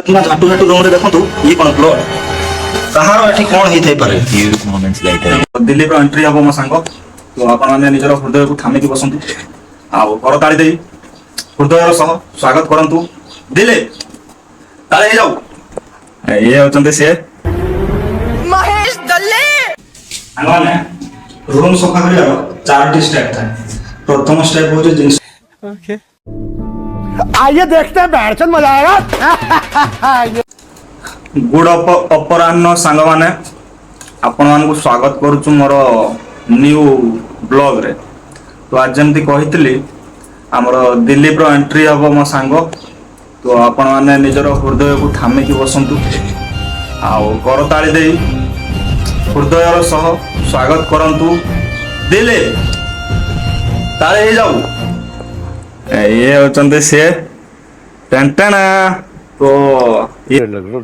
ना झाटू झाटू रूम रे देखंतु ये कोन ब्लड कहार एठी कोन हेइ थाइ पारे दिल्ली रो एंट्री हबो मो सांगो तो आपण माने निजर हृदय को थामे की बसंतु आ कर ताली देई हृदय सह स्वागत करंतु दिल्ली ताले हे जाऊ ये होचंते से महेश दल्ले आंगने रूम सफा करियारो चारटी स्टेप थाए प्रथम स्टेप हो जे जिंस ओके आइए देखते हैं बैठचंद मजा आएगा गुड अपराह्न सांग माने आपण मान को स्वागत करूछु मोर न्यू ब्लॉग रे तो आज जमती कहितली हमर दिल्ली रो एंट्री हबो मो सांग तो आपण माने निजर हृदय को थामे की बसंतु आउ करताली देई हृदय सह स्वागत करंतु दिल्ली ताले हे जाऊ ये होचंते से टंटना तो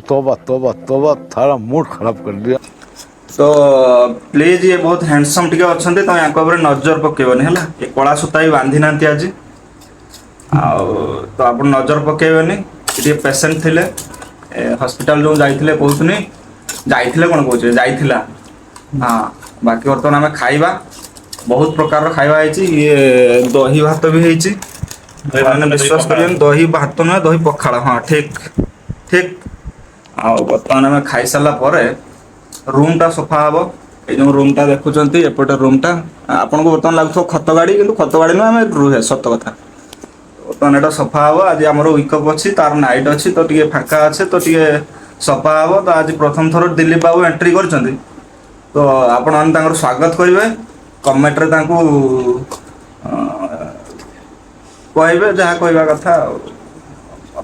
तोबा तोबा तोबा थारा मूड खराब कर दिया। तो प्लीज ये बहुत हैंडसम टिके अच्छे तो यहाँ ऊपर नजर पकेबनी है ये कला सूता भी बांधी ना आज तो आप नजर पकेबनी ये पेसेंट थिले हॉस्पिटल जो जाइथिले कहतुनी जाइथिले कोन कहउछे जाइथिला हाँ बाकी बर्तमान आम खाइबा बहुत प्रकार खाइबा है ये दही भात भी है मैंने विश्वास करें दही भात ना दही पखाड़ हाँ ठीक ठीक आ बर्तमान आम खाई सारा पर रूम टा सफा हम ये जो रूम टा देखुं एपटे रूम टा आपन को बर्तमान लगुव खत गाड़ी कि खत गाड़ी ना आम रुहे सत कथा बर्तमान यहाँ सफा हम आज आम विकअप अच्छी तार नाइट अच्छी तो टे फाँका अच्छे तो टे सफा हम तो आज प्रथम थर दिलीप बाबू एंट्री कर तो आपण मैंने स्वागत करेंगे कमेंट रे कहबे जहाँ कहवा कथा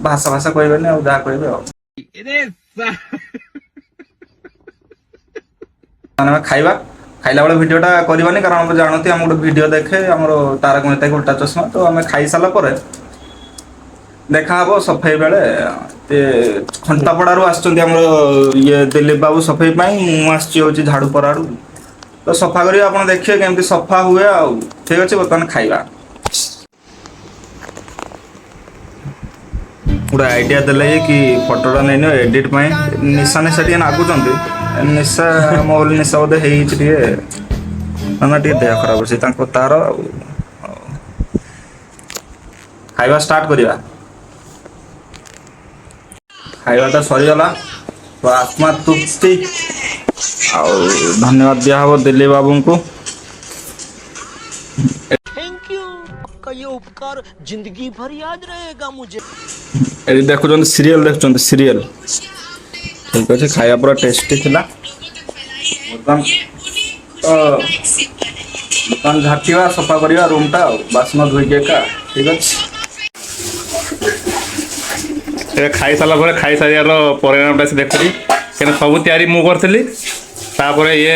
भाषा भाषा कहबे नहीं जहाँ कहबे खाइबा खाइला बेले भिडियोटा करवानी कारण हम जानती हम गोटे भिडियो देखे आम तारक मेहता उल्टा चश्मा तो आम खाई सारा पर देखा हम सफाई बेले खंटापड़ारू आम ये दिलीप बाबू सफाई मुझे झाड़ू पराड़ू तो सफा करेंगे आप देखिए केमती सफा हुए आ ठीक अच्छे बर्तमान खाइबा गोटे आइडिया देले कि फोटोटा नहीं एडिट निशा निशा टे नागुंट निशा मोबाइल निशा बोधे ना टे देह खराब अच्छे तार खाइबा स्टार्ट करिया खाइबाटा सरीगला तो आत्मा तृप्ति आ धन्यवाद दिया हम दिल्ली बाबू को थैंक यू आपका ये उपकार जिंदगी भर याद रहेगा मुझे। ये देखुं सीरियल देखुं सीरियल ठीक अच्छे खाया पूरा टेस्टी थिला बर्तमान बर्तमान झाटिवा सफा करवा रूम टा बासन धोईक एका ठीक अच्छे खाई सारा खाई सार परिणाम देखुची क्या सब तैयारी मुझे करी ये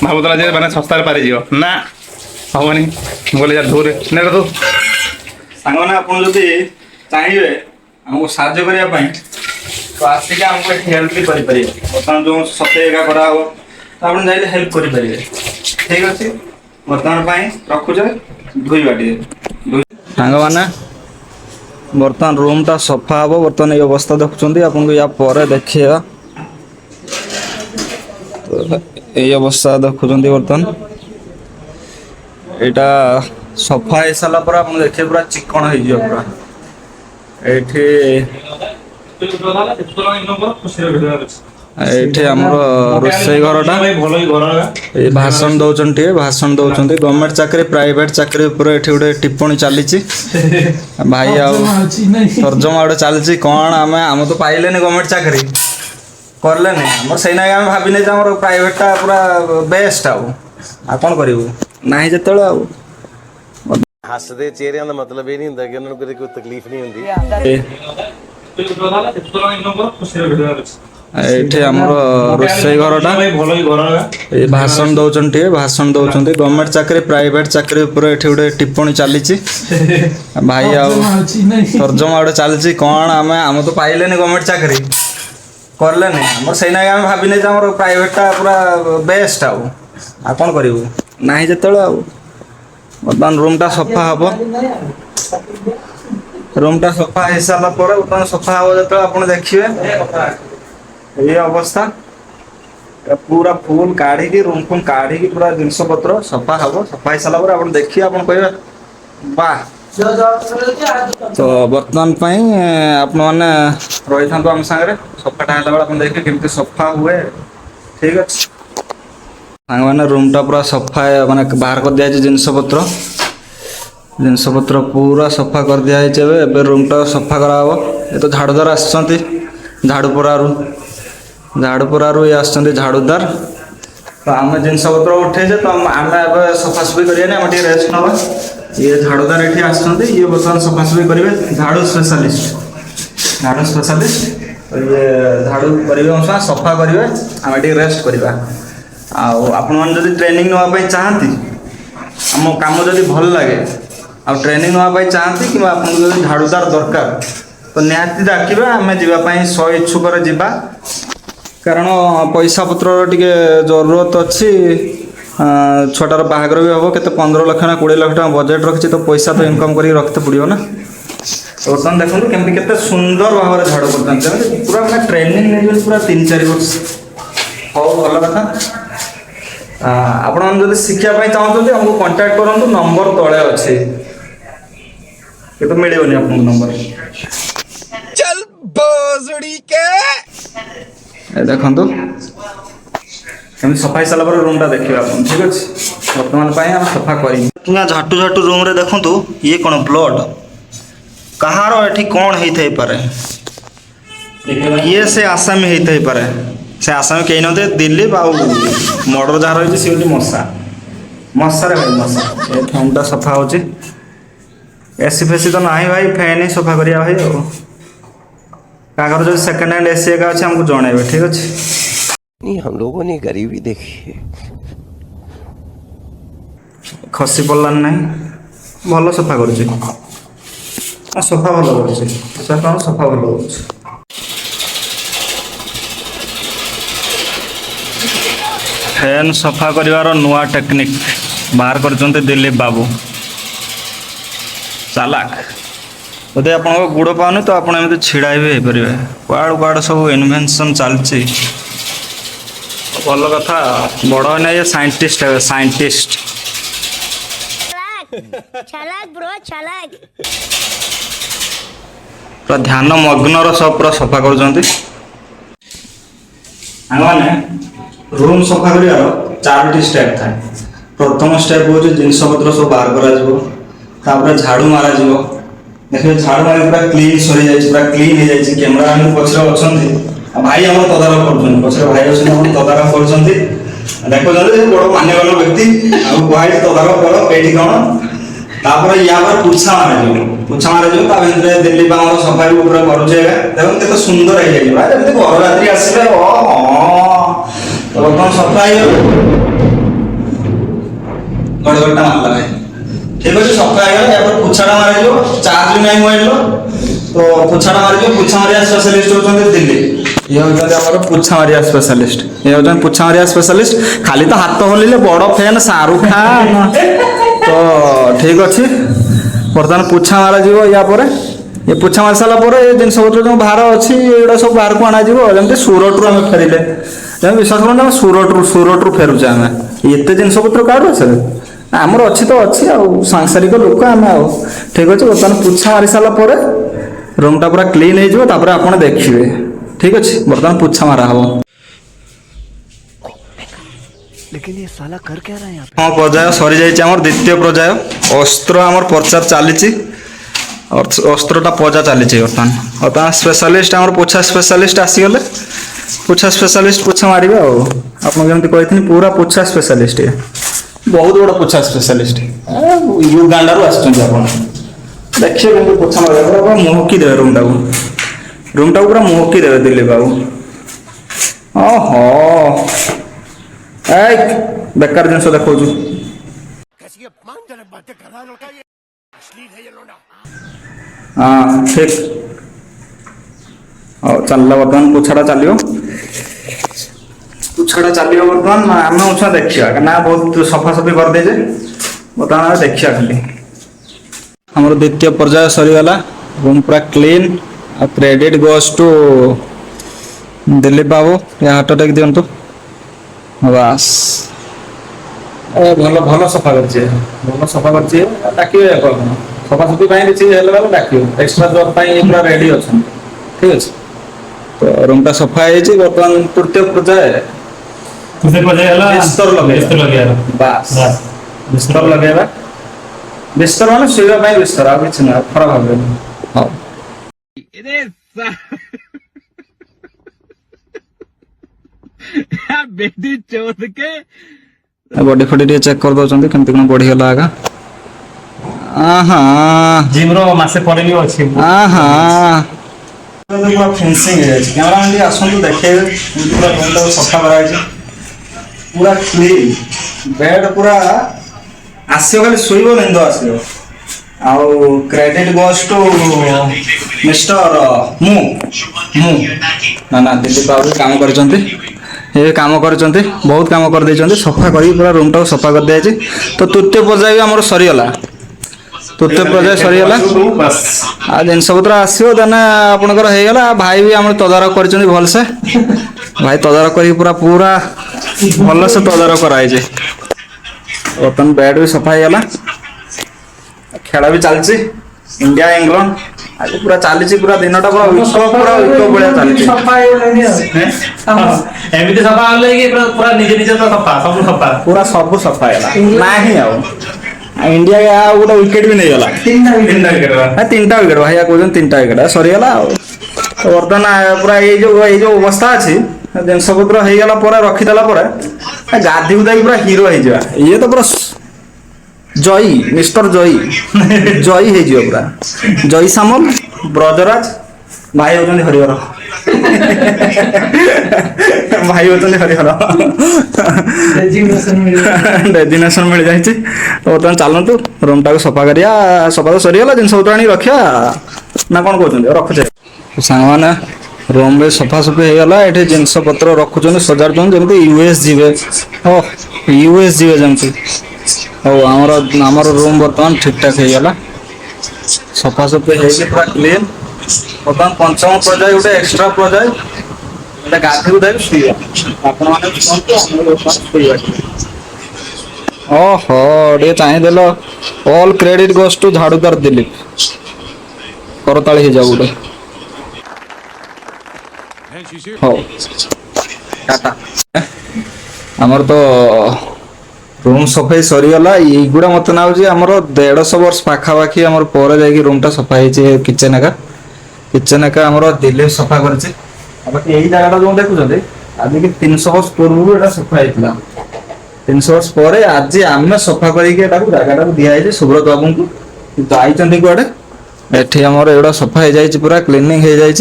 भावुला मैंने सस्तार पारिज ना हेनी बोले यार धूरे ने तू सांग मैंने आप चाहिए आमको साहय करने तो आसिक आमको हेल्प भी करेंगे बर्तमान जो सफेगा कराव तो आप जाइए हेल्प करेंगे ठीक अच्छे बर्तमान रखुचे धोईबा टे सांग मैंने बर्तमान रूम टा सफा हम बर्तमान ये अवस्था देखुं आपको या पर देखा तो ये अवस्था देखुं बर्तमान यहाँ सफा हो सारा पर आप देखिए पूरा चिकन हो पूरा ये आमर रोसई घरटा भाषण दौरान भाषण दौरान गवर्नमेंट चाकरी प्राइवेट चाकरी ऊपर गोटे टिप्पणी चली भाई तर्जमा गोटे चलती कौन आम तो पाइले गवर्नमेंट चाकरी करले आम से आम भाविने प्राइवेटा पूरा बेस्ट आ कौन करूँ ना जो हसदे चेहरे का मतलब ये नहीं होता कि उन्होंने कोई तकलीफ नहीं होती। ये आमर रोसई घरटा भाषण दौरान गवर्नमेंट चाकरी प्राइवेट चाकरी ऊपर गोटे टिप्पणी चली भाई तर्जमा गोटे चलती कौन आम तो पाइले गवर्नमेंट चाकरी करले आम से आम भाविने प्राइवेटा पूरा बेस्ट आ कौन करूँ ना जो बर्तमान रूम टा सफा हम रूमटा सफा हो सारा पर बर्तमान सफा हम जो आप देखिए ये अवस्था पूरा फुल काढ़ी रूम फूम काढ़ी पूरा जिनस पत्र सफा हम सफा हो सारा आप देखिए आप कहे वाह। तो बर्तमान आपण मैंने रही था आम सागर सफाटा है आप देखिए केमती सफा हुए ठीक अच्छे सांग मैंने रूमटा पूरा सफा माने बाहर कर दिया जिनस पत्र पूरा सफा कर दिया रूमटा सफा कराव ये तो झाड़ूदार आसुँच झाड़ूपरारू ये आसुँच झाड़ूदार तो आम जिनस पत्र उठे तो आम सफासफी करें रेस्ट नवा ये झाड़ूदार ये आसुँच ये बर्तमान सफासफी करेंगे झाड़ू स्पेशलिस्ट तो ये झाड़ू करेंगे सफा करेंगे आम रेस्ट करवा आपण मैंने ट्रेनिंग नापी चाहती आम कम जदि भल लगे आ ट्रेनिंग नापी चाहती कि आपको झाड़ूदार दरकार तो निहाती डाकिबा आम जावाई सौ इच्छुक जावा कारण पैसा पत्र टे जरूरत अच्छी छोटार बाहागर भी हम के 15 लाख ना 20 लाख टका बजेट रखी तो पैसा तो इनकम कर रखते पड़ो ना। तो बर्तमान देखो केमती केते सुंदर भाव में झाड़ू करते पूरा मैं ट्रेनिंग नहीं पूरा 3-4 वर्ष हो भल कथा आपण जब शिखापी चाहते हमको कांटेक्ट करूँ नंबर तले अच्छे तो मिले आपको नंबर चल बोजड़ी के देखो कमी सफाई सारा पर रूमटा देखिए आप ठीक अच्छे बर्तमान आम सफा कर झाटू झाटू रूम रे देखु ये कौन ब्लड कहाँ ये कौन होता पारे किए से आसामी होता पारे से आसामी कहीं नते दिल्ली आ मर्डर जहाँ रही सी हूँ मशा मशारे भाई मशा ये फैनटा सफा हो एसी फेसी तो ना भाई फैन ही सफा करिया भाई कागर जो सेकेंड हैंड एसी एका अच्छे हमको जणेबे ठीक अच्छे। नहीं हम लोगों ने गरीबी देखी है खसी पड़लान नहीं भल सफा कर सफा भल कर सफा भल कर फैन सफा करिवार नुआ टेक्निक बाहर कर दिलीप बाबू चालाक बोधे आप गुड़ पाऊनी तो आप छिड़ा भी हो पारे कुआड़ कुआड़ सब इनभेनसन चलती भल कथा बड़ ना ये साइंटिस्ट है साइंटिस्ट पूरा ध्यान मग्नर सब पूरा सफा कर रूम सफा कर 4टी स्टेप था। प्रथम स्टेप हूँ जिनस पत्र सब बाहर कर झाड़ू मार देखिए झाड़ू मारे पूरा क्लीन सरी जाए पूरा क्लीन हो जाए कैमेरा मैन पचर अच्छा भाई आम तदारख कर पचर भाई अच्छे तदारख कर देखो बड़ मान्यगण्य व्यक्ति कहे तदारख कर कई कौन या पुछा मार दिल्ली बाहर सफाई पूरा करुचे देखो केत सुंदर हो जाए बररात्रि आसवे तो बर्तमान सफा गड़गड़टा मारला भाई ठीक अच्छे सफा हो पुछाटा मार चार्ज भी नहीं मोबाइल तो पुछाटा मार पुछा मारिया स्पेशलिस्ट होते दिल्ली ये होता पुछा मारिया स्पेशलिस्ट ये होता पुछा मारिया स्पेशलिस्ट खाली तो हाथ हल्ले बड़ फैन शाहरुख खान तो ठीक अच्छे बर्तमान पुछा मार या ये पुछा मार सारा ये जिन जो बाहर अच्छी ये सब बाहर को अणाजी सूरत आम फेरिले विश्वास कर सूरत फेरुचे आम एत जिनस पत्र काढ़ सर आमर अच्छी तो अच्छी सांसारिक लोक आम ठीक अच्छे बर्तमान पुछा मारी सारा रूमटा पूरा क्लीन हो देखिए ठीक अच्छे बर्तमान पुछा मारा हम लेकिन ये साला कर क्या रहा है यहाँ हाँ पर्याय सरी जाइए द्वितीय पर्याय अस्त्र आम प्रचार चली अस्त्रटा पजा चली बर्तमान स्पेशलिस्ट आम पोछा स्पेशलिस्ट आसीगले पोछा स्पेशलिस्ट पोछा मारे आपमती कही पूरा पोछा स्पेशलिस्ट ये बहुत बड़ा पोछा स्पेशलिस्ट युगांडारू आप देखिए केमती पोछा मार मुहकी देवे रूमटा पूरा मुहकी देवे दिलीप बाबू ओहो बेकार जिन देखो हाँ ठीक चलला बर्तमान पुछाटा चलो पुछाटा चलो बर्तमान आम उछा देखा ना बहुत सफासफी कर दे बर्तमान देखा खाली हमर द्वितीय पर्याय सरीगला रूम पूरा clean. Credit goes to Dilip Babu या हार्ट अटैक दिंतु बास भल भल सफा कर सफासफी किसी डाक एक्सट्रा जॉब पूरा रेडी अच्छा ठीक अच्छे तो रूम टा सफा है बर्तमान तृतीय पर्याय बिस्तर लगे बास बिस्तर लगे बिस्तर मान शोवा बिस्तर आ कि खराब भाव हाँ बेटी चोद के बॉडी फॉडी टे चेक कर दउचंती केमती कोन बॉडी हला आगा आहा जिम रो मासे परे भी अछि आहा पूरा फेंसिंग है कैमरामैन डी आसंतु देखे पूरा रूम टा सफा करा है पूरा क्लीन बेड पूरा आसियो खाली सोइबो निंदो आसियो आउ क्रेडिट गोस टू मिस्टर मु ना दिलीप बाबू काम करचंती ये काम करचंती बहुत काम कर देचंती सफा करी पूरा रूम टा सफा कर दिया तो तृतीय पर्याय हमर सरीगला तृतीय पर्याय सरीगला आ जिनस पत्र आसो देन आपनकर हो गला भाई भी हम तदारक करचंती भल से भाई तदारक करी पूरा पूरा भल से तदारक कराई जे बर्तन बेड भी सफा हो गला खेला भी चलची इंडिया इंग्लैंड आज पूरा चली पूरा दिन पूरा विश्व बढ़िया चली एमिति सफा होले कि पूरा निजे निजे तो सफा पूरा सब सफा है नाही आउ इंडिया के आ गोटे विकेट भी नहीं गला तीनटा विकेट भाई कहते तीनटा विकेट सरी गला बर्तमान पूरा ये जो अवस्था अच्छी जिनस पत्र हो गला पर रखीदेला गाधी गुदा पूरा हीरो हो ये तो पूरा जयी मिस्टर जयी जयी हो पूरा जयी सामल ब्रजराज भाई होचंदी हरिहर भाई होचंदी हरिहर डेजिग्नेशन मिल जाइए बर्तमान चलतु रूम टाक सफा करिया सफा तो सरीगला जिन सब आनी रखा ना कौन कहते रखुचे सांग मैंने रूम में सफासफी हो गला ये जिनस पत्र रखुच्च सजाड़ुन जमी यूएस जीवे हो यूएस जीवे जमी आमर रूम बर्तमान ठीक ठाक हो गला सफासफी हो पूरा क्लीन बर्तमान पंचम पर्याय गोटे एक्सट्रा पर्याय गोटे गाधी गुधा शुवा ओहो टे चाहिदेल ऑल क्रेडिट गोज टू झाड़ूदार दिलीप करताली हो जाओ गोटे हो टाटा आमर तो रूम सफाई सरीगला युवा मत ना आमर 150 वर्ष पाखापाखि आमर पर जाकि रूम टा सफा हो किचेन एका आमर दिलीप सफा करछे बाकी यही जगह जो देखुं आज कि 300 वर्ष पूर्व सफा होता 300 वर्ष पर आज आम सफा करके जगह दिखाई सुब्रत बाबू को आई कड़े एठी आमर एगुड़ा सफा हो जाए पूरा क्लीनिंग हो जाए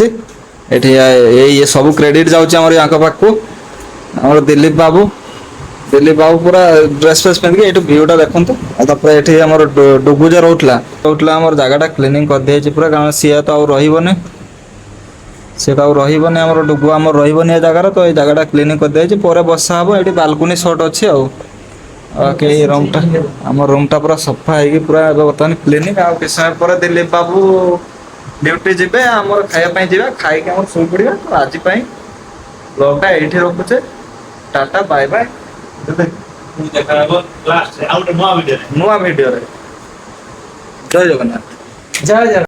ये सब क्रेडिट जाऊँ पाक को आमर दिलीप बाबू पूरा ड्रेस फ्रेस पहन के भ्यूटा देखते ये आम डुगुजा रोला आम जगह क्लीनिंग कर दिया पूरा कारण सी तो आउ रही सी तो रही आम डुगु आम रही जगार तो ये जगह क्लीनिंग कर दिया पर बसा हम ये बालकुनी शॉट अच्छी आके रूमटा आम रूमटा पूरा सफा है पूरा बर्तमान क्लीनिंग आ कि समय पर दिलीप बाबू ड्यूटी जी आम खायापी जा खाई शोई पड़ा तो आज ब्लॉगटा ये रखुचे टाटा बाय बाय नुआ वीडियो जय जगन्नाथ जय जय।